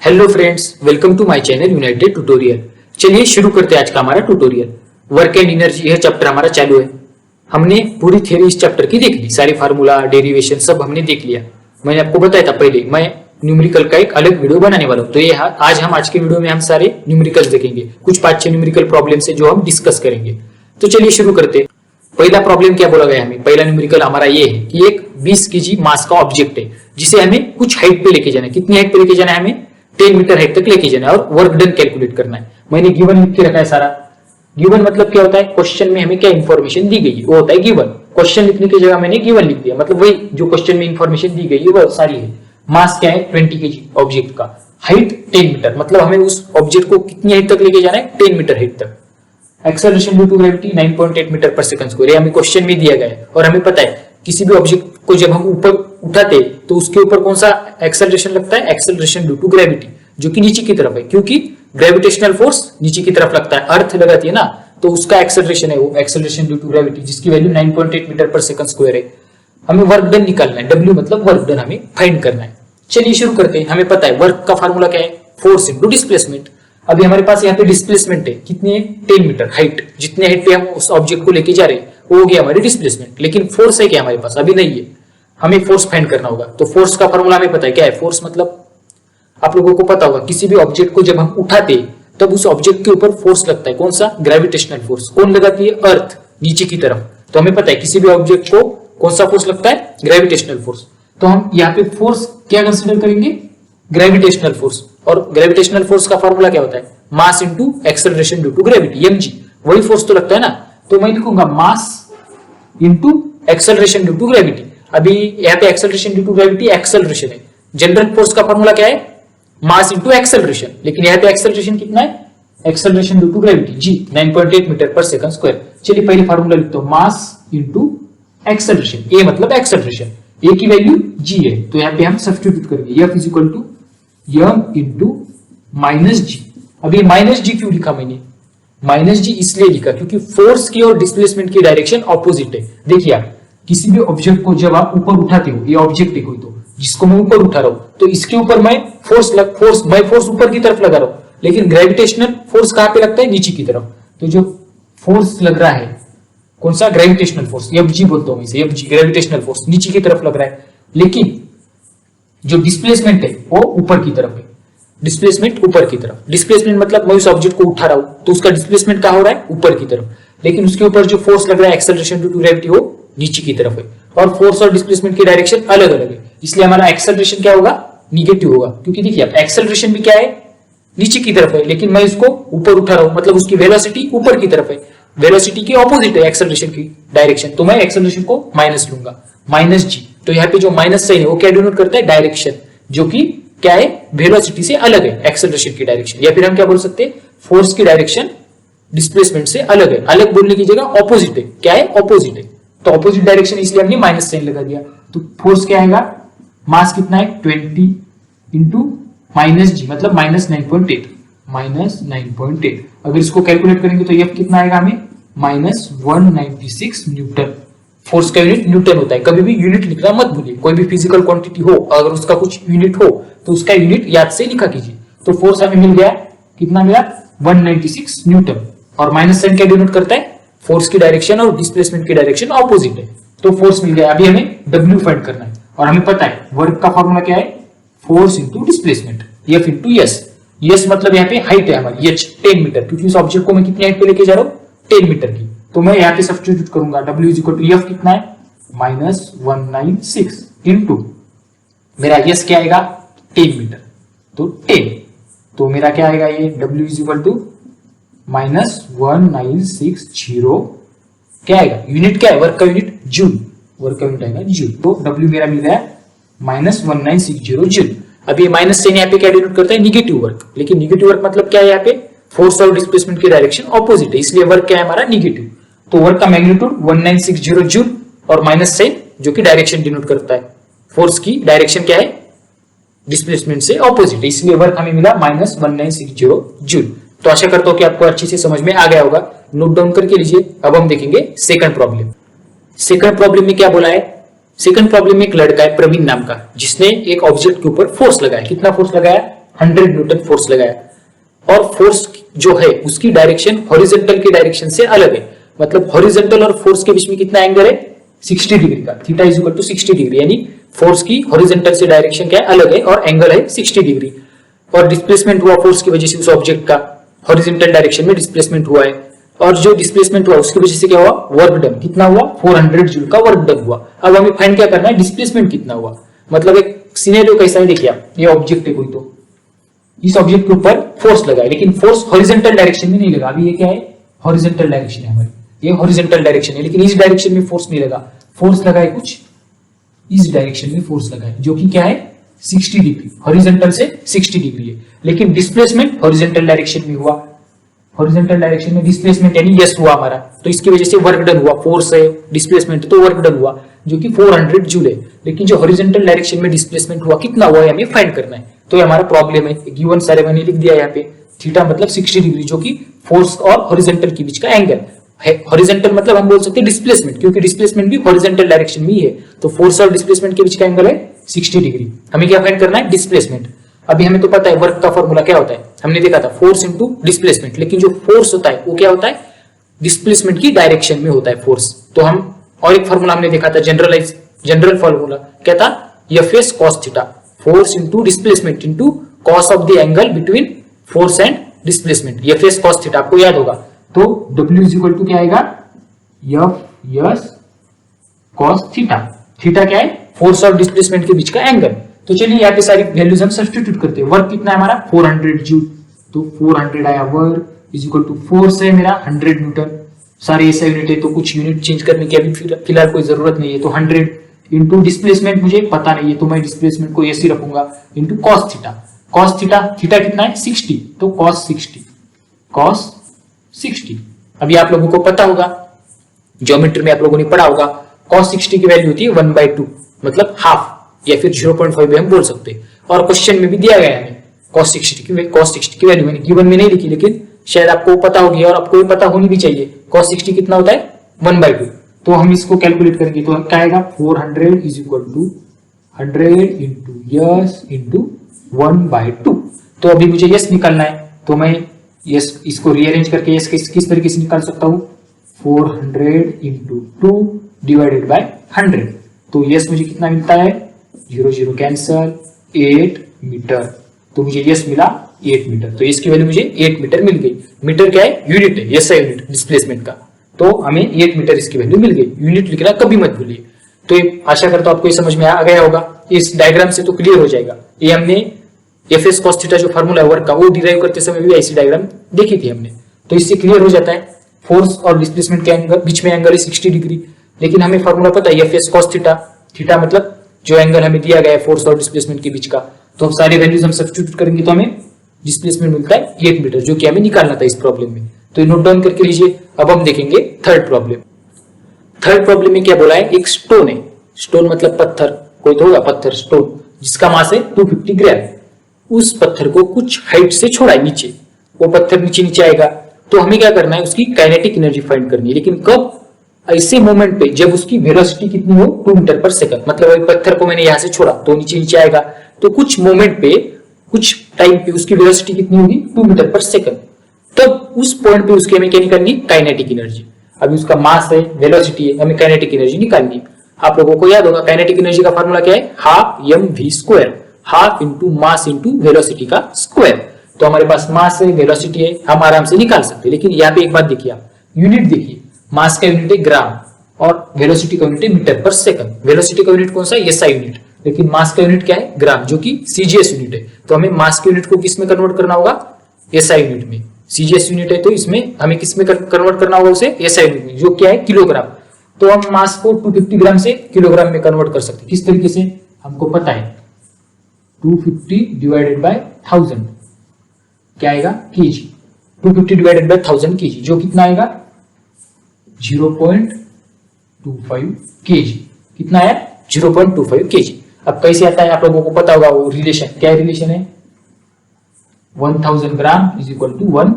Hello friends, welcome to my channel united tutorial. चलिए शुरू करते हैं आज का हमारा ट्यूटोरियल। वर्क एंड एनर्जी यह चैप्टर हमारा चालू है। हमने पूरी थ्योरी इस चैप्टर की देख ली, सारे फार्मूला डेरिवेशन सब हमने देख लिया। मैंने आपको बताया था पहले मैं न्यूमेरिकल का एक अलग वीडियो बनाने वाला हूँ। तो ये आज के वीडियो में हम सारे न्यूमेरिकल्स देखेंगे, कुछ 5-6 न्यूमेरिकल प्रॉब्लम से जो हम डिस्कस करेंगे। तो चलिए शुरू करते हैं। पहला प्रॉब्लम क्या बोला गया हमें, पहला न्यूमेरिकल हमारा ये है कि एक 20 kg मास का ऑब्जेक्ट है जिसे हमें कुछ हाइट पे लेके जाना है। कितनी हाइट पे लेके जाना है, हमें 10 मीटर हाइट तक लेके जाना है और वर्क डन कैलकुलेट करना है। मैंने गिवन लिख के रखा है सारा। गिवन मतलब क्या होता है, क्वेश्चन में हमें क्या इंफॉर्मेशन दी गई है वो होता है गिवन। क्वेश्चन लिखने की जगह मैंने गिवन लिख दिया, मतलब वही जो क्वेश्चन में इंफॉर्मेशन दी गई है वो सारी है। मास क्या है 20 kg ऑब्जेक्ट का, हाइट 10 मीटर, मतलब हमें उस ऑब्जेक्ट को कितनी हाइट तक लेके जाना है 10 मीटर हाइट तक। Acceleration due to gravity 9.8 metre पर सेकंड स्क्वायर, ये हमें क्वेश्चन में दिया गया है। और हमें पता है किसी भी ऑब्जेक्ट को जब हम ऊपर उठाते तो उसके ऊपर कौन सा एक्सेलरेशन लगता है, एक्सेलरेशन ड्यू टू ग्रेविटी, जो कि नीचे की तरफ है, क्योंकि ग्रेविटेशनल फोर्स नीचे की तरफ लगता है, अर्थ लगाती है ना, तो उसका एक्सेलरेशन है वो एक्सेलरेशन ड्यू टू ग्रेविटी, जिसकी वैल्यू 9.8 मीटर पर सेकंड स्क्वायर है। हमें वर्क डन निकालना है, W मतलब वर्क डन हमें फाइंड करना है। चलिए शुरू करते हैं। हमें पता है वर्क का फार्मूला क्या है, फोर्स इनटू डिस्प्लेसमेंट। अभी हमारे पास यहाँ पे डिस्प्लेसमेंट है, कितनी है 10 मीटर हाइट, जितने हाइट पे हम उस ऑब्जेक्ट को लेके जा रहे हैं वो हो गया हमारी डिस्प्लेसमेंट। लेकिन फोर्स है क्या हमारे पास, अभी नहीं है, हमें फोर्स फाइंड करना होगा। तो फोर्स का फार्मूला हमें पता है क्या है, फोर्स मतलब आप लोगों को पता होगा किसी भी ऑब्जेक्ट को जब हम उठाते तब उस ऑब्जेक्ट के ऊपर फोर्स लगता है, कौन सा, ग्रेविटेशनल फोर्स। कौन लगाती है, अर्थ नीचे की तरफ। तो हमें पता है किसी भी ऑब्जेक्ट को कौन सा फोर्स लगता है, ग्रेविटेशनल फोर्स। तो हम यहाँ पे फोर्स क्या कंसिडर करेंगे, ग्रेविटेशनल फोर्स। और ग्रेविटेशनल फोर्स का फार्मूला क्या होता है, mass into acceleration due to gravity, mg। वही फोर्स तो लगता है ना, तो मैं लिखूंगा mass into acceleration due to gravity. अभी यहाँ पे acceleration due to gravity acceleration है, जनरल फोर्स का फार्मूला क्या है, मास इंटू एक्सेलरेशन। लेकिन यहाँ पे एक्सेलरेशन कितना है, acceleration due to gravity g 9.8 metre पर सेकंड स्क्वायर। चलिए पहले फार्मूला लिखते हो, मास इंटू एक्सेलरेशन, a मतलब एक्सेलरेशन, a की वैल्यू g है, तो यहाँ पे हम सब्स्टिट्यूट करेंगे, f is equal to m into minus g. अभी माइनस जी क्यों लिखा मैंने, माइनस जी इसलिए लिखा क्योंकि फोर्स की और डिस्प्लेसमेंट की डायरेक्शन ऑपोजिट है। देखिए आप किसी भी ऑब्जेक्ट को जब आप ऊपर उठाते हो, ये ऑब्जेक्ट है कोई, तो जिसको मैं ऊपर उठा रहा हूं तो इसके ऊपर मैं फोर्स ऊपर की तरफ लगा रहा हूं, लेकिन ग्रेविटेशनल फोर्स कहां पे लगता है, नीचे की तरफ। तो जो फोर्स लग रहा है कौन सा, ग्रेविटेशनल फोर्स, एफजी बोलता हूं मैं इसे, एफजी ग्रेविटेशनल फोर्स नीचे की तरफ लग रहा है। लेकिन जो डिस्प्लेसमेंट है वो ऊपर की तरफ है, डिस्प्लेसमेंट ऊपर की तरफ। डिस्प्लेसमेंट मतलब मैं उस ऑब्जेक्ट को उठा रहा हूं तो उसका डिस्प्लेसमेंट कहां हो रहा है, ऊपर की तरफ, लेकिन उसके ऊपर जो फोर्स लग रहा है एक्सेलरेशन ड्यू टू ग्रेविटी वो नीचे की तरफ है। और फोर्स और डिस्प्लेसमेंट की डायरेक्शन अलग अलग है, इसलिए हमारा एक्सेलरेशन क्या होगा, निगेटिव होगा। क्योंकि देखिए आप एक्सेलरेशन भी क्या है, नीचे की तरफ है, लेकिन मैं इसको ऊपर उठा रहा हूं, मतलब उसकी वेलोसिटी ऊपर की तरफ है। वेलोसिटी के ऑपोजिट है एक्सेलरेशन की डायरेक्शन, तो मैं एक्सेलरेशन को माइनस लूंगा, माइनस जी। तो यहाँ पे जो माइनस साइन है वो क्या डिनोट करता है, डायरेक्शन, जो कि क्या है, वेलोसिटी से अलग है एक्सेलरेशन की डायरेक्शन। या फिर हम क्या बोल सकते हैं, फोर्स की डायरेक्शन डिस्प्लेसमेंट से अलग है। अलग बोलने की जगह ऑपोजिट है, क्या है, ऑपोजिट है, तो ऑपोजिट डायरेक्शन, इसलिए हमने माइनस साइन लगा दिया। तो फोर्स क्या आएगा, मास कितना है 20 इंटू माइनस जी, मतलब माइनस 9.8, माइनस 9.8। अगर इसको कैलकुलेट करेंगे तो एफ कितना आएगा हमें, माइनस 196 न्यूटन। फोर्स का यूनिट न्यूटन होता है, कभी भी यूनिट लिखना मत भूलिए। कोई भी फिजिकल क्वांटिटी हो अगर उसका कुछ यूनिट हो तो उसका यूनिट याद से लिखा कीजिए। तो फोर्स हमें मिल गया, कितना मिला, 196 न्यूटन। और माइनस साइन क्या डिनोट करता है, फोर्स की डायरेक्शन और डिस्प्लेसमेंट की डायरेक्शन ऑपोजिट है, तो फोर्स मिल गया। अभी हमें W फाइंड करना है और हमें पता है वर्क का फॉर्मूला क्या है, force into displacement, F into yes. Yes मतलब यहाँ पे हाइट है हमारी, h 10 मीटर, क्योंकि उस ऑब्जेक्ट को मैं कितनी हाइट पे लेके जा रहा हूँ, 10 मीटर की। तो मैं यहाँ पे सब्स्टिट्यूट करूंगा, W is equal to F कितना है, माइनस 196 इंटू मेरा यस क्या आएगा 10 मीटर, तो 10, तो मेरा क्या आएगा ये W is equal to minus 1960, क्या आएगा, यूनिट क्या है, वर्क का यूनिट जूल, वर्क का यूनिट आएगा जूल। तो W मेरा मिल गया माइनस 1960 जूल। अब ये माइनस साइन यहाँ पे क्या डिनोट करता है, निगेटिव वर्क। लेकिन निगेटिव वर्क मतलब क्या है, यहाँ पे फोर्स और डिस्प्लेसमेंट की डायरेक्शन ऑपोजिट है, इसलिए वर्क क्या है हमारा, निगेटिव। तो वर्क का मैग्नीट्यूड 1960 जूल और माइनस साइन जो कि डायरेक्शन डिनोट करता है, फोर्स की डायरेक्शन क्या है, डिस्प्लेसमेंट से ऑपोजिट है, इसलिए वर्क हमें मिला माइनस 1960 जूल। तो आशा करता हूं कि आपको अच्छे से समझ में आ गया होगा, नोट डाउन करके लीजिए। अब हम देखेंगे सेकंड प्रॉब्लम। सेकंड प्रॉब्लम में क्या बोला है, सेकंड प्रॉब्लम में एक लड़का है प्रवीण नाम का, जिसने एक ऑब्जेक्ट के ऊपर फोर्स लगाया। कितना फोर्स लगाया, 100 न्यूटन फोर्स लगाया और फोर्स जो है उसकी डायरेक्शन हॉरिजॉन्टल की डायरेक्शन से अलग है, मतलब हॉरिजॉन्टल और फोर्स के बीच में कितना एंगल है 60 डिग्री का, theta is equal to 60 degree, यानी फोर्स की हॉरिजॉन्टल से डायरेक्शन क्या है अलग है और एंगल है 60 डिग्री। और डिस्प्लेसमेंट हुआ फोर्स की वजह से उस ऑब्जेक्ट का हॉरिजॉन्टल डायरेक्शन में डिस्प्लेसमेंट हुआ है, और जो डिस्प्लेसमेंट हुआ उसकी वजह से क्या हुआ वर्क डन, कितना हुआ 400 जूल का वर्क डन हुआ। अब हमें फाइंड क्या करना है डिस्प्लेसमेंट कितना हुआ, मतलब एक सिनेरियो कैसा है देखिए आप, ये ऑब्जेक्ट है कोई, तो इस ऑब्जेक्ट के ऊपर फोर्स लगा है लेकिन फोर्स हॉरिजॉन्टल डायरेक्शन में नहीं लगा, अभी ये क्या है हॉरिजॉन्टल डायरेक्शन है हमारी, ये हॉरिजॉन्टल डायरेक्शन है लेकिन इस डायरेक्शन में फोर्स नहीं लगा, फोर्स लगा है कुछ इस डायरेक्शन में फोर्स लगा है जो कि क्या है 60 डिग्री, हॉरिजॉन्टल से 60 डिग्री है, लेकिन डिस्प्लेसमेंट हॉरिजॉन्टल डायरेक्शन में हुआ, हॉरिजॉन्टल डायरेक्शन में डिस्प्लेसमेंट यानी यस हुआ हमारा, तो इसकी वजह से वर्क डन हुआ, फोर्स है डिस्प्लेसमेंट तो वर्क डन हुआ जो कि 400 जूल है, लेकिन जो हॉरिजॉन्टल डायरेक्शन में डिस्प्लेसमेंट हुआ कितना हुआ है हमें फाइंड करना है। तो ये हमारा प्रॉब्लम है, गिवन सारे मैंने लिख दिया यहाँ पे, थीटा मतलब 60 डिग्री जो कि फोर्स और हॉरिजॉन्टल के बीच का एंगल है, हॉरिजॉन्टल मतलब हम बोल सकते हैं डिस्प्लेसमेंट, क्योंकि डिस्प्लेसमेंट भी हॉरिजॉन्टल डायरेक्शन में ही है, तो फोर्स और डिस्प्लेसमेंट के बीच का एंगल है 60 डिग्री। हमें क्या फाइंड करना है डिस्प्लेसमेंट। अभी हमें तो पता है वर्क का फॉर्मूला क्या होता है, हमने देखा था फोर्स इंटू डिस्प्लेसमेंट, लेकिन जो फोर्स होता है वो क्या होता है डिस्प्लेसमेंट की डायरेक्शन में होता है फोर्स। तो हम और एक फॉर्मूला हमने देखा था जनरल फॉर्मूला क्या था Fs cos theta, force into displacement into cos of the angle between force and displacement, Fs cos theta आपको याद होगा, तो W इज इक्वल टू क्या आएगा Fs cos थीटा, थीटा क्या है फोर्स और डिस्प्लेसमेंट के बीच का एंगल। तो चलिए यहाँ पे सारी वैल्यूज हम सब्स्टिट्यूट करते हैं। वर्क कितना है हमारा 400 जूल, तो 400 आया, work is equal to force है मेरा 100 न्यूटन, सारे ऐसा यूनिट है तो कुछ यूनिट चेंज करने की अभी फिलहाल कोई जरूरत नहीं है, तो 100 इंटू डिस्प्लेसमेंट मुझे पता नहीं है तो मैं डिस्प्लेसमेंट को ऐसे रखूंगा into cos theta, cos theta theta कितना है 60, तो कॉस 60। अभी आप लोगों को पता होगा ज्योमेट्री में आप लोगों ने पढ़ा होगा कॉस 60 की वैल्यू होती है 1/2 मतलब हाफ या फिर 0.5 भी हम बोल सकते हैं, और क्वेश्चन में भी दिया गया है cos 60 की वैल्यू मैंने गिवन में नहीं लिखी लेकिन शायद आपको पता होगी और आपको भी पता होनी भी चाहिए cos 60 कितना होता है 1/2, तो हम इसको कैलकुलेट करेंगे तो क्या आएगा 400 is equal to 100 into yes into 1/2। तो अभी मुझे यस निकालना है तो मैं यस इसको रीअरेंज करके यस किस तरीके से निकाल सकता हूँ 400 इंटू 2 डिवाइडेड बाय 100, तो यस मुझे कितना मिलता है 0 0 कैंसल 8 मीटर, तो मुझे यस मिला 8 मीटर, तो इसकी वैल्यू मुझे 8 मीटर मिल गई। मीटर क्या है यूनिट है, यस है यूनिट डिस्प्लेसमेंट का, तो हमें 8 मीटर इसकी वैल्यू मिल गई। यूनिट लिखना कभी मत भूलिए। तो ये आशा करता हूं आपको ये समझ में आ गया होगा, इस डायग्राम से तो क्लियर हो जाएगा। ये हमने Fs cos थीटा जो फार्मूला है वर्क का वो डिराइव करते समय भी ऐसी डायग्राम देखी थी हमने, तो इससे क्लियर हो जाता है फोर्स और डिस्प्लेसमेंट के एंगल बीच में एंगल है 60 डिग्री, लेकिन हमें फार्मूला पता है Fs cos थीटा, थीटा मतलब जो एंगल हमें दिया गया है फोर्स और डिस्प्लेसमेंट के बीच का, तो हम सारी वैल्यूज हम सब्स्टिट्यूट करेंगे तो हमें डिस्प्लेसमेंट मिलता है 8 मीटर जो कि हमें निकालना था इस प्रॉब्लम में, तो ये नोट डाउन करके लीजिए। अब हम देखेंगे थर्ड प्रॉब्लम। थर्ड प्रॉब्लम में क्या बोला है, एक स्टोन है, स्टोन मतलब पत्थर, कोई तो होगा पत्थर स्टोन, जिसका मास है 250 ग्राम, उस पत्थर को कुछ हाइट से छोड़ा है नीचे, वो पत्थर नीचे आएगा, तो हमें क्या करना है उसकी काइनेटिक एनर्जी फाइंड करनी है, लेकिन कब ऐसे मोमेंट पे जब उसकी वेलोसिटी कितनी हो 2 मीटर पर सेकंड, मतलब पत्थर को मैंने यहां से छोड़ा तो नीचे आएगा, तो कुछ मोमेंट पे कुछ टाइम पे उसकी वेलोसिटी कितनी होगी 2 मीटर पर सेकंड, तब उस पॉइंट पे उसकी हमें क्या निकालनी है काइनेटिक एनर्जी। अभी उसका मास है वेलोसिटी है, हमें काइनेटिक एनर्जी निकालनी है। आप लोगों को याद होगा काइनेटिक एनर्जी का फॉर्मूला क्या है, half mv², half into mass into velocity का स्क्वायर। तो हमारे पास मास है वेलोसिटी है, हम आराम से निकाल सकते हैं, लेकिन यहाँ पे एक बात देखिए आप, यूनिट देखिए, मास का यूनिट है ग्राम और वेलोसिटी का यूनिट है मीटर पर सेकंड। वेलोसिटी का यूनिट कौन सा है, एसआई यूनिट, लेकिन मास का यूनिट क्या है ग्राम, जो कि सीजीएस यूनिट है। तो हमें मास के यूनिट को किस में कन्वर्ट करना होगा, एसआई यूनिट में। सीजीएस यूनिट है तो इसमें हमें किस में कन्वर्ट करना होगा उसे, एसआई यूनिट में, जो क्या है किलोग्राम। तो हम मास को 250 ग्राम से किलोग्राम में कन्वर्ट कर सकते हैं, किस तरीके से हमको पता है, 250 डिवाइडेड बाय 1000 क्या आएगा केजी, 250 डिवाइडेड बाय 1000 केजी, जो कितना आएगा 0.25 केजी, कितना है 0.25 केजी। अब कैसे आता है आप लोगों को पता होगा वो रिलेशन, क्या रिलेशन है, 1000 gram is equal to 1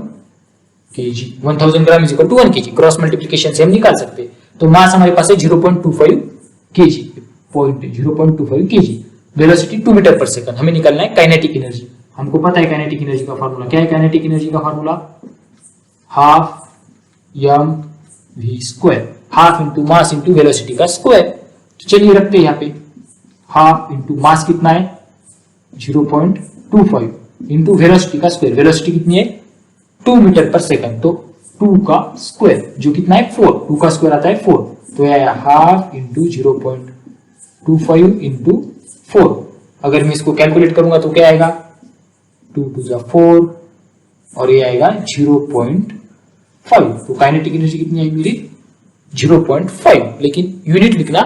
kg, 1000 gram is equal to 1 kg, cross multiplication से हम निकाल सकते हैं। तो मास हमारे पास है 0.25 kg, point 0.25 kg, velocity 2 metre पर सेकंड, हमें निकालना है काइनेटिक एनर्जी। हमको पता है काइनेटिक एनर्जी का फार्मूला क्या है। काइनेटिक एनर्जी का formula half M V square, half into mass into velocity का स्क्वायर। तो चलिए रखते हैं यहाँ पे हाफ इंटू मास कितना है 0.25 इंटू वेलोसिटी का स्क्वायर। वेलोसिटी कितनी है 2 मीटर पर सेकंड, तो 2 का स्क्वायर जो कितना है 4, 2 का स्क्वायर आता है 4, तो यह हाफ इंटू 0.25 इंटू 4। अगर मैं इसको कैलकुलेट करूंगा तो क्या आएगा 2 2 जा 4 और ये आएगा 0.5। तो काइनेटिक एनर्जी कितनी आई मेरी 0.5, लेकिन यूनिट लिखना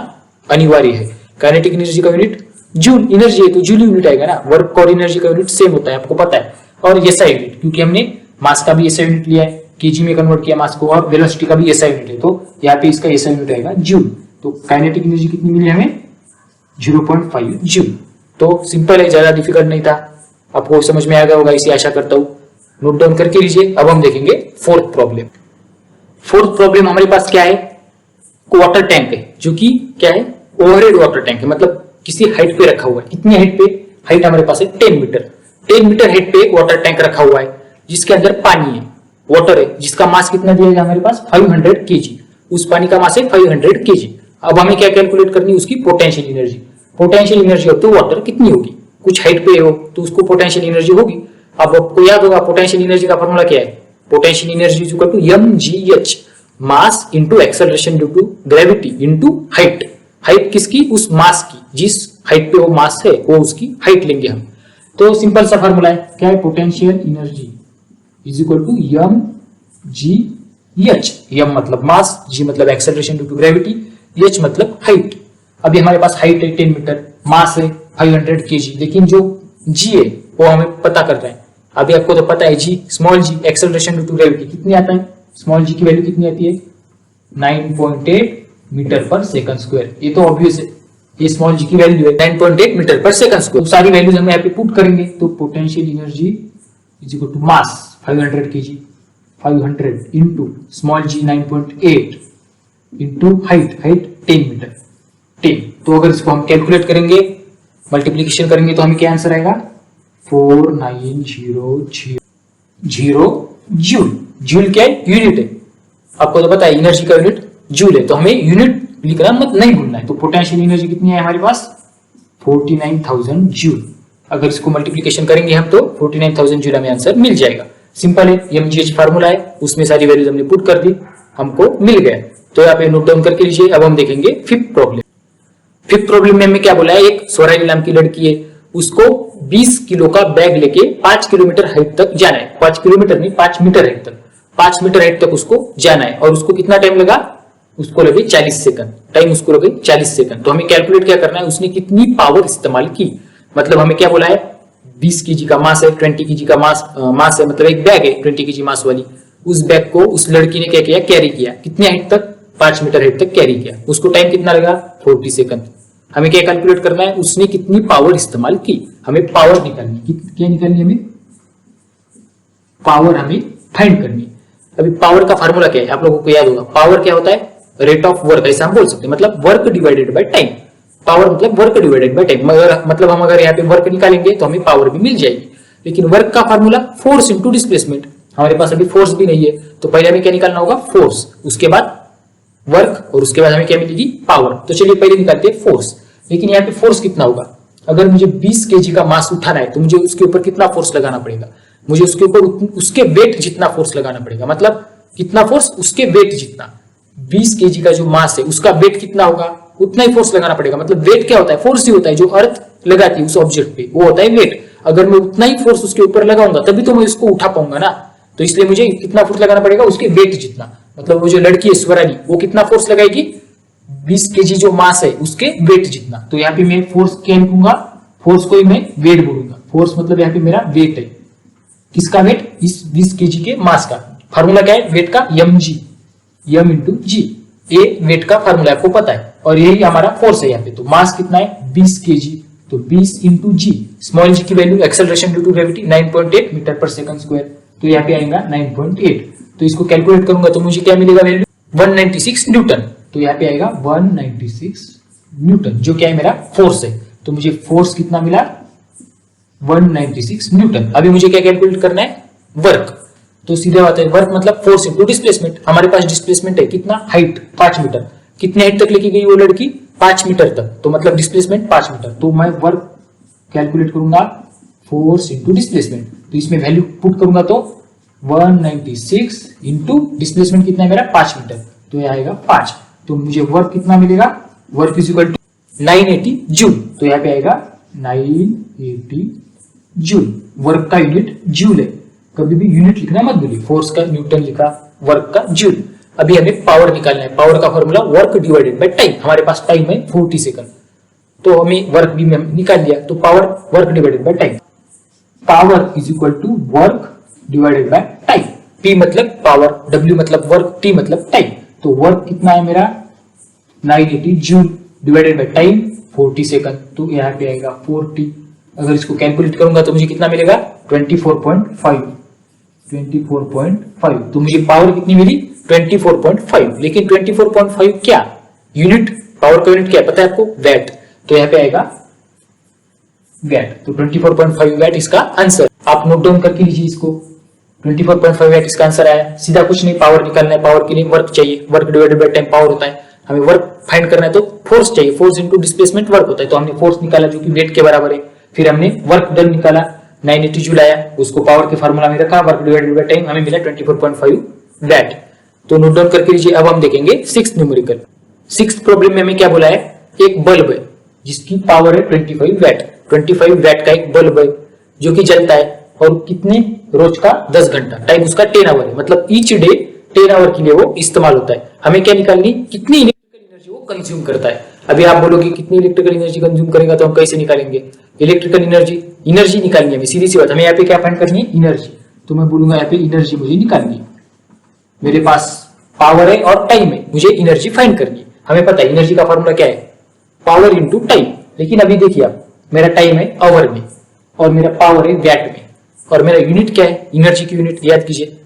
अनिवार्य है। काइनेटिक एनर्जी का यूनिट जूल एनर्जी है तो जूल यूनिट आएगा ना। वर्क और एनर्जी का यूनिट सेम होता है, आपको पता है। और एसआई यूनिट, क्योंकि हमने मास का भी एसआई यूनिट लिया है, केजी में कन्वर्ट किया मास को, और वेलोसिटी का भी एसआई यूनिट है, तो यहाँ पे इसका एसआई यूनिट आएगा जूल। तो काइनेटिक एनर्जी कितनी मिली हमें 0.5 जूल। तो सिंपल है, ज्यादा डिफिकल्ट नहीं था, आपको समझ में आ गया होगा, इसे आशा करता हूं। नोट डाउन करके लीजिए। अब हम देखेंगे फोर्थ प्रॉब्लम। फोर्थ प्रॉब्लम हमारे पास क्या है, वाटर टैंक है, जो कि क्या है ओवरहेड वाटर टैंक है, मतलब किसी हाइट पे रखा हुआ है। कितनी हाइट पे, हाइट हमारे पास है 10 मीटर। 10 मीटर हाइट पे एक वाटर टैंक रखा हुआ है जिसके अंदर पानी है, वाटर है, जिसका मास कितना दिया गया हमारे पास 500 केजी। उस पानी का मास है 500 केजी। अब हमें क्या कैलकुलेट करनी है, उसकी potential energy. Potential energy of the water कितनी होगी, कुछ हाइट पे हो तो उसको पोटेंशियल एनर्जी होगी। अब आपको याद होगा पोटेंशियल एनर्जी का फॉर्मूला क्या है, potential energy is equal to mgh, mass into acceleration due to gravity into height. Height किसकी, उस मास की, जिस हाइट पे वो मास है वो उसकी हाइट लेंगे हम। तो सिंपल सा फॉर्मूला है, क्या है, potential energy is equal to mgh। m मतलब मास, g मतलब acceleration due to gravity, h मतलब हाइट। अभी हमारे पास हाइट है 10 मीटर, मास है 500 केजी, लेकिन जो g है वो हमें पता कर रहे हैं। अभी आपको तो पता है g, small g acceleration due to gravity कितनी आता है, स्मॉल g की वैल्यू कितनी आती है 9.8 मीटर पर सेकंड स्क्वायर। ये तो ऑब्वियस है, ये स्मॉल g की वैल्यू है 9.8 मीटर पर सेकंड स्क्वायर। तो सारी वैल्यूज हम यहाँ पे पुट करेंगे, तो potential energy is equal to mass 500 KG, 500 into small g 9.8 into height 10 metre 10। तो अगर इसको हम कैलकुलेट करेंगे, मल्टीप्लीकेशन करेंगे, तो हमें क्या आंसर आएगा 4900 जूल। जूल क्या है, यूनिट है, आपको तो पता है एनर्जी का यूनिट जूल है, तो हमें यूनिट लिखना मत नहीं भूलना है। तो पोटेंशियल एनर्जी कितनी है हमारे पास 49,000 जूल। अगर इसको मल्टीप्लीकेशन करेंगे हम तो 49,000 जूल हमें आंसर मिल जाएगा। सिंपल है, mgh फार्मूला है, उसमें सारी वैल्यूज हमने पुट कर दी, हमको मिल गया। तो यहाँ पे नोट डाउन करके लीजिए। अब हम देखेंगे फिफ्थ प्रॉब्लम। फिफ्थ प्रॉब्लम में हमें क्या बोला है, एक सोराइली नाम की लड़की है, उसको 20 किलो का बैग लेके 5 किलोमीटर हाइट तक जाना है। 5 किलोमीटर नहीं, 5 मीटर हाइट तक, 5 मीटर हाइट तक उसको जाना है। और उसको कितना टाइम लगा, उसको लगे 40 सेकंड, टाइम उसको लगे 40 सेकंड। तो हमें कैलकुलेट क्या करना है, उसने कितनी पावर इस्तेमाल की। मतलब हमें क्या बोला है 20 केजी का मास है, 20 केजी का मास है, मतलब एक बैग है 20 केजी मास वाली। उस बैग को उस लड़की ने क्या किया, कैरी किया, कितने हाइट तक 5 मीटर हाइट तक कैरी किया। उसको टाइम कितना लगा 40 सेकंड। हमें क्या कैलकुलेट करना है, उसने कितनी पावर इस्तेमाल की। हमें पावर निकालनी, क्या निकालनी, हमें पावर हमें फाइंड करनी। अभी पावर का फार्मूला क्या है, आप लोगों को याद होगा। पावर क्या होता है, रेट ऑफ वर्क, ऐसा हम बोल सकते हैं, मतलब work divided by time. Power मतलब वर्क डिवाइडेड बाय टाइम। मतलब हम अगर यहाँ पे वर्क निकालेंगे तो हमें पावर भी मिल जाएगी। लेकिन वर्क का फार्मूला फोर्स इंटू डिस्प्लेसमेंट, हमारे पास अभी फोर्स भी नहीं है, तो पहले हमें क्या निकालना होगा, फोर्स, उसके बाद वर्क, और उसके बाद हमें क्या मिलेगी, पावर। तो चलिए पहले निकालते हैं फोर्स। लेकिन यहाँ पे फोर्स कितना होगा, अगर मुझे 20 केजी का मास उठाना है तो मुझे उसके ऊपर कितना फोर्स लगाना पड़ेगा, मुझे उसके ऊपर उसके वेट जितना फोर्स लगाना पड़ेगा। मतलब कितना फोर्स, उसके वेट जितना। 20 केजी का जो मास है उसका वेट कितना होगा, उतना ही फोर्स लगाना पड़ेगा। मतलब वेट क्या होता है, फोर्स ही होता है जो अर्थ लगाती है उस ऑब्जेक्ट पे, वो होता है वेट। अगर मैं उतना ही फोर्स उसके ऊपर लगाऊंगा तभी तो मैं उसको उठा पाऊंगा ना। तो इसलिए मुझे कितना फोर्स लगाना पड़ेगा, उसके वेट जितना। मतलब वो जो लड़की है स्वराली, वो कितना फोर्स लगाएगी, 20 केजी जो मास है उसके वेट जितना। तो यहाँ पे मैं फोर्स क्या लिखूंगा, फोर्स को ही मैं वेट बोलूंगा। फोर्स मतलब यहाँ पे मेरा वेट है, किसका वेट, इस 20 केजी के मास का। फार्मूला क्या है वेट का, mg, m इंटू जी। ये वेट का फार्मूला आपको पता है, और यही हमारा फोर्स है यहाँ पे। तो मास कितना है 20 केजी, तो 20 इंटू जी। स्मॉल जी की value acceleration due to gravity 9.8 metre पर सेकंड स्क्वायर, तो यहाँ पे आएगा 9.8। तो इसको कैलकुलेट करूंगा तो मुझे क्या मिलेगा वैल्यू 196 न्यूटन। तो यहाँ पे आएगा 196 न्यूटन, जो क्या है मेरा फोर्स है। तो मुझे फोर्स कितना मिला 196 न्यूटन। अभी मुझे क्या कैलकुलेट करना है, वर्क। तो सीधे बात है, वर्क मतलब फोर्स इंटू डिस्प्लेसमेंट। हमारे पास डिस्प्लेसमेंट है कितना, हाइट 5 मीटर। कितने हाइट तक लेके गई वो लड़की, 5 मीटर तक, तो मतलब डिस्प्लेसमेंट 5 मीटर। तो मैं वर्क कैलकुलेट करूंगा फोर्स इंटू डिस्प्लेसमेंट, तो इसमें वैल्यू पुट करूंगा तो 196 इंटू डिस्प्लेसमेंट कितना है मेरा, 5 मीटर, तो ये आएगा 5। तो मुझे वर्क कितना मिलेगा, work is equal to 980 joule. तो यहाँ पे आएगा 980 जूल। वर्क का यूनिट जूल है, कभी भी यूनिट लिखना मत भूलिए। फोर्स का न्यूटन लिखा, वर्क का जूल। अभी हमें पावर निकालना है। पावर का formula work divided by time. हमारे पास टाइम है 40 सेकंड, तो हमें वर्क भी निकाल लिया। तो power work divided by time, power is equal to work divided by time. P मतलब पावर, W मतलब वर्क, T मतलब टाइम। तो वर्क कितना है मेरा 980 joule divided by time 40 second, तो यहाँ पे आएगा 40। अगर इसको कैलकुलेट करूंगा तो मुझे कितना मिलेगा 24.5। तो मुझे पावर कितनी मिली 24.5। लेकिन 24.5 क्या यूनिट, पावर का यूनिट क्या पता है आपको, वैट। तो यहाँ पे आएगा वैट। तो 24.5 वैट इसका आंसर। आप नोट डाउन करके लीजिए इसको। 24.5 वैट इसका आंसर आया। सीधा कुछ नहीं, पावर निकालना है। पावर के लिए वर्क चाहिए, work divided by time power होता है। हमें वर्क फाइंड करना है तो फोर्स चाहिए, फोर्स इंटू डिस्प्लेसमेंट वर्क होता है। तो हमने फोर्स निकाला जो कि वेट के बराबर है। फिर हमने वर्क डन निकाला, 980 जूल आया, उसको पावर के फार्मूला में रखा, वर्क डिवाइडेड बाय टाइम, हमें मिला 24.5 वैट। तो नोट डाउन करके लीजिए। अब हम देखेंगे 6th न्यूमेरिकल। 6th प्रॉब्लम में हमें क्या बोला है, एक बल्ब है जिसकी पावर है 25 वैट। 25 वैट का एक बल्ब है जो कि जलता है, और कितने रोज का 10 घंटा, टाइम उसका 10 आवर है। मतलब ईच डे 10 आवर के लिए वो इस्तेमाल होता है। हमें क्या निकालनी, कितनी इलेक्ट्रिकल एनर्जी वो कंज्यूम करता है। अभी आप बोलोगे कितनी इलेक्ट्रिकल एनर्जी कंज्यूम करेगा, तो हम कैसे निकालेंगे इलेक्ट्रिकल एनर्जी निकालनी है हमें, सीधी सी बात। हमें यहाँ पे क्या फाइंड करनी है, एनर्जी। तो मैं बोलूंगा यहाँ पे एनर्जी मुझे निकालनी है। मेरे पास पावर है और टाइम है, मुझे एनर्जी फाइंड करनी है। हमें पता है एनर्जी का फॉर्मूला क्या है, पावर इंटू टाइम। लेकिन अभी देखिए आप, मेरा टाइम है आवर में और मेरा पावर है वैट में, और मेरा यूनिट क्या है, एनर्जी की यूनिट याद कीजिए।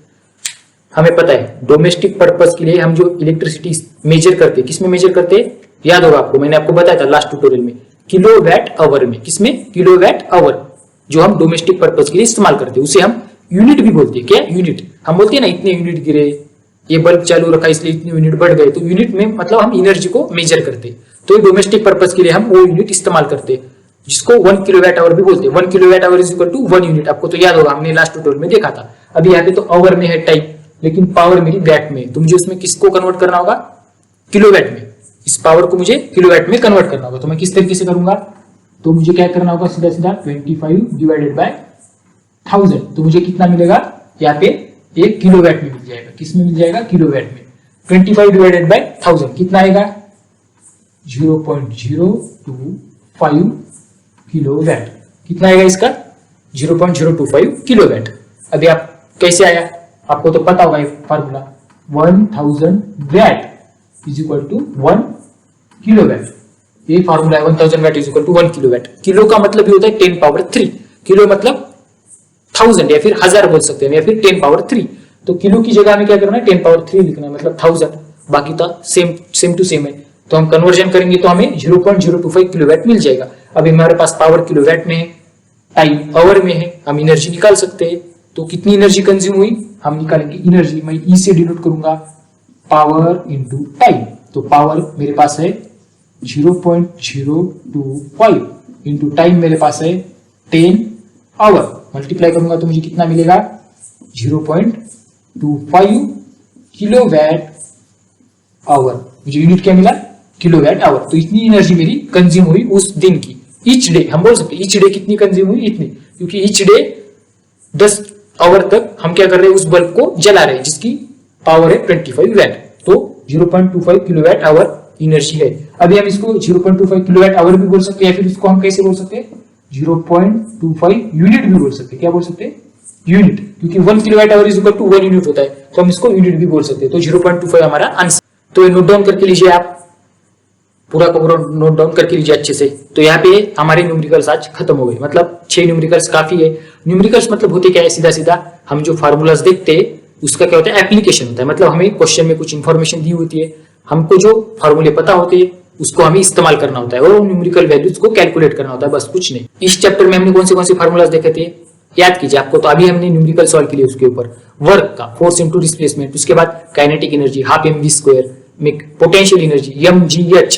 हमें पता है डोमेस्टिक पर्पस के लिए हम जो इलेक्ट्रिसिटी मेजर करते हैं, किसमें मेजर करते हैं, याद होगा आपको, मैंने आपको बताया था लास्ट ट्यूटोरियल में, किलोवाट आवर में। किसमें, किलोवाट आवर, जो हम डोमेस्टिक पर्पस के लिए इस्तेमाल करते हैं, उसे हम यूनिट भी बोलते हैं। क्या यूनिट, हम बोलते हैं ना इतने यूनिट गिरे, ये बल्ब चालू रखा इसलिए इतने यूनिट बढ़ गए। तो यूनिट में मतलब हम एनर्जी को मेजर करते हैं। तो डोमेस्टिक पर्पस के लिए हम वो यूनिट इस्तेमाल करते हैं जिसको 1 किलोवाट आवर भी बोलते हैं। 1 kilowatt hour is equal to 1 unit. आपको तो याद होगा, हमने लास्ट ट्यूटोरियल में देखा था। अभी यहाँ पे तो आवर में है टाइम, लेकिन पावर मेरी वैट में। तो मुझे उसमें किसको कन्वर्ट करना होगा, किलोवाट में। इस पावर को मुझे किलोवाट में कन्वर्ट करना होगा। तो मैं किस तरीके से करूंगा, तो मुझे क्या करना होगा, सीधा सीधा 25 डिवाइडेड बाय 1000। तो मुझे कितना मिलेगा, यहाँ पे 1 किलोवाट में मिल जाएगा। किस में मिल जाएगा, किलोवाट में। 25 डिवाइडेड बाय 1000 कितना आएगा, 0.025 किलोवाट। कितना आएगा इसका, 0.025 किलोवाट। अभी आप कैसे आया, आपको तो पता होगा ये formula, 1000 watt is equal to 1 kilowatt. ये फार्मूला है, 1000 watt is equal to 1 kilowatt. Kilo का मतलब भी होता है 10 पावर 3। किलो मतलब 1000 या फिर 1000 बोल सकते हैं, या फिर 10 पावर 3। तो किलो की जगह हमें क्या करना है, 10 पावर 3 लिखना है, मतलब 1000। बाकी तो सेम टू सेम है। तो हम कन्वर्जन करेंगे तो हमें 0.025 किलोवाट मिल जाएगा। अभी हमारे पास पावर किलोवाट में है, टाइम आवर में है, हम एनर्जी निकाल सकते हैं। तो कितनी एनर्जी कंज्यूम हुई, हम निकालेंगे एनर्जी। मैं ई से डिनोट करूंगा, पावर इंटू टाइम। तो पावर मेरे पास है 0.025 इंटू टाइम मेरे पास है 10 आवर। मल्टीप्लाई करूंगा तो मुझे कितना मिलेगा, 0.25 किलोवाट आवर। मुझे यूनिट क्या मिला, किलोवाट आवर। तो इतनी एनर्जी मेरी कंज्यूम हुई उस दिन की। ईच डे हम बोल सकते हैं, ईच डे कितनी कंज्यूम हुई, इतनी, क्योंकि ईच डे 10 आवर तक हम क्या कर रहे हैं, उस बल्ब को जला रहे हैं जिसकी पावर है 25 वैट। तो 0.25 किलोवाट आवर एनर्जी है। अभी हम इसको 0.25 किलोवाट आवर भी बोल सकते हैं, या फिर इसको हम कैसे बोल सकते हैं, 0.25 यूनिट भी बोल सकते हैं। क्या बोल सकते हैं, यूनिट, क्योंकि 1 kilowatt hour is equal to 1 unit होता है, तो हम इसको यूनिट भी बोल सकते हैं। तो 0.25 हमारा आंसर। तो ये नोट डाउन करके लीजिए, आप पूरा का पूरा नोट डाउन करके लीजिए अच्छे से। तो यहाँ पे हमारे न्यूमेरिकल्स आज खत्म हो गए, मतलब 6 न्यूमेरिकल्स काफी है। न्यूमेरिकल्स मतलब होते क्या है, सीधा सीधा हम जो फार्मूलाज देखते हैं उसका क्या होता है, एप्लीकेशन होता है। मतलब हमें क्वेश्चन में कुछ इंफॉर्मेशन दी होती है, हमको जो फार्मूले पता होते हैं उसको हमें इस्तेमाल करना होता है और न्यूमेरिकल वैल्यूज को कैलकुलेट करना होता है, बस कुछ नहीं। इस चैप्टर में हमने कौन से फार्मूलाज देखे थे याद कीजिए आपको, तो अभी हमने न्यूमेरिकल सॉल्व के लिए उसके ऊपर वर्क का फोर्स इनटू डिस्प्लेसमेंट, उसके बाद kinetic energy half mv square, potential energy mgh,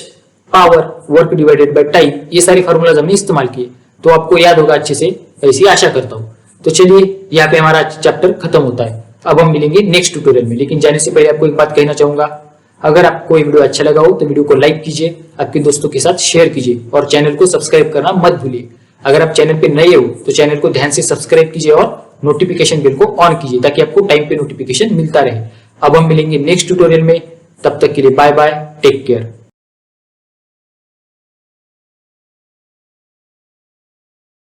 power work divided by time, ये सारे फार्मूलाज हमने इस्तेमाल किए। तो आपको याद होगा अच्छे से, ऐसी आशा करता हूं। तो चलिए यहाँ पे हमारा चैप्टर खत्म होता है। अब हम मिलेंगे नेक्स्ट ट्यूटोरियल में, लेकिन जाने से पहले आपको एक बात कहना चाहूंगा, अगर आपको ये वीडियो अच्छा लगा हो तो वीडियो को लाइक कीजिए, आपके दोस्तों के साथ शेयर कीजिए और चैनल को सब्सक्राइब करना मत भूलिए। अगर आप चैनल पे नए हो तो चैनल को ध्यान से सब्सक्राइब कीजिए और नोटिफिकेशन बेल को ऑन कीजिए ताकि आपको टाइम पे नोटिफिकेशन मिलता रहे। अब हम मिलेंगे नेक्स्ट ट्यूटोरियल में, तब तक के लिए बाय बाय, टेक केयर।